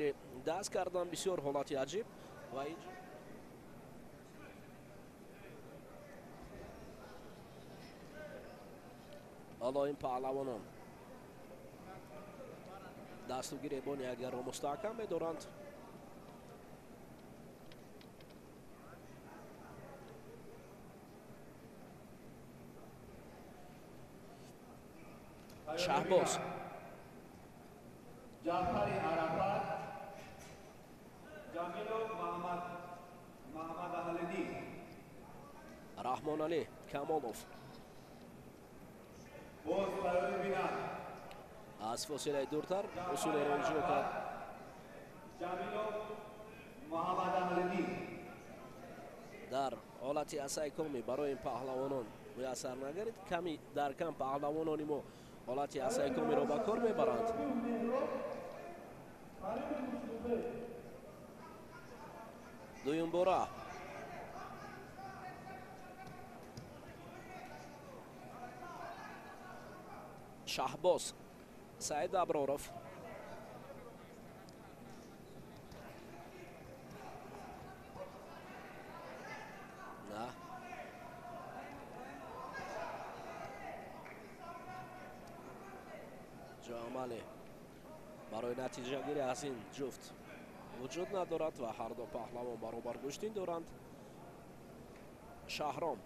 جگری دست کردن. بسیار حالتی عجیب و اینجا حالا این پهلوانان دست و گریبانی اگر رو مستحکم می‌دارند شهباز جعفری عرفات جامیلو محمد اهلدی رحمان علی کمالوف باز برای بینان از فاصله دورتر اصول رو اجرا کرد. جامیلو محمد اهلدی در حالتی اسایکومی برای این پهلوانان میسر نگردید. کمی در کم پهلوانان ما حالتی اسایکومی رو به کار میبرند. دویم باره شهباز سعید ابرارов نه جامعه برای نتیجه گیری از این جفت وجود ندارد و هر دو پهلوان برابر گشتین دارند. شهرام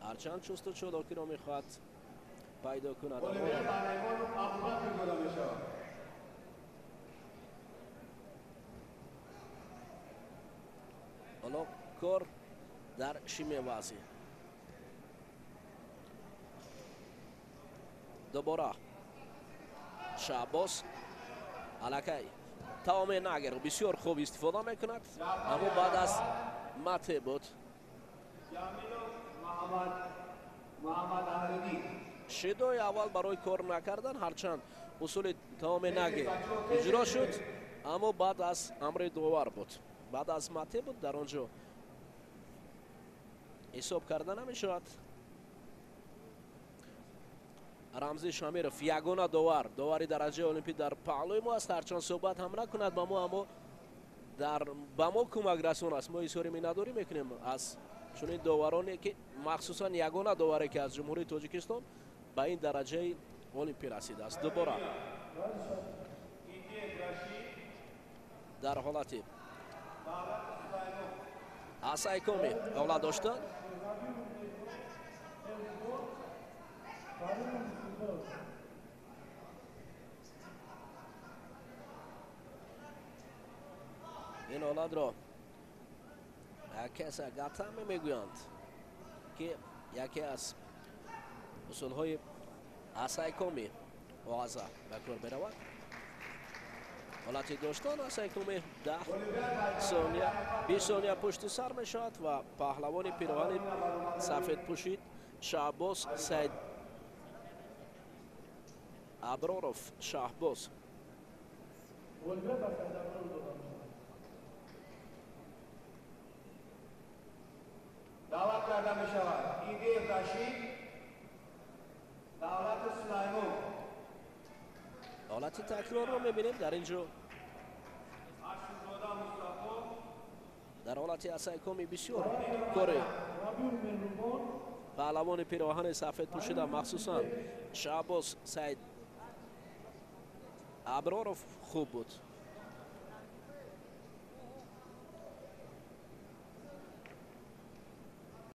هرچند چست و چالاکی را میخواهد پیدا کند حالا کار در شیمه وزی دوباره شهباز علکی تمام نگر بسیار خوب استفاده میکند اما بعد از مته بود محمد اهلدی شدای اول برای کار نکردن هرچند اصول تمام نگر اجرا شد اما بعد از امر داور بود. بعد از مته بود در آنجا حساب کردن نمیشود. رمزی شامیرов یگانه داوری درجه المپیک در پهلوی ما است. هرچند صحبت هم نکند با ما اما با ما کمک رسان است. ما اظهار مینداری میکنیم از چون این داورانی که مخصوصا یگانه داوری که از جمهوری تاجیکستان به این درجه المپیک رسیده است. دوباره در حالتی اسایکومی اولاد داشتن این اولاد را کسی گاتم میگویند که یکی از اصول های اسایکومی واضح بکار برود. حالتی داشتن اسایکومی 10 ثانیه 20 ثانیه پشت سر می شود و پهلوان پیراهن سفید پوشید شهباز سعید ابرارov شهباز دعوت کرده می شود ایده رشید دولت سلیمان حالتی تکرار رو میبینیم در اینجا در حالتی اسایکومی بسیار کاری پهلوان پیراهن سفید پوشیده مخصوصا شهباز سعید ابرارov خوب بود.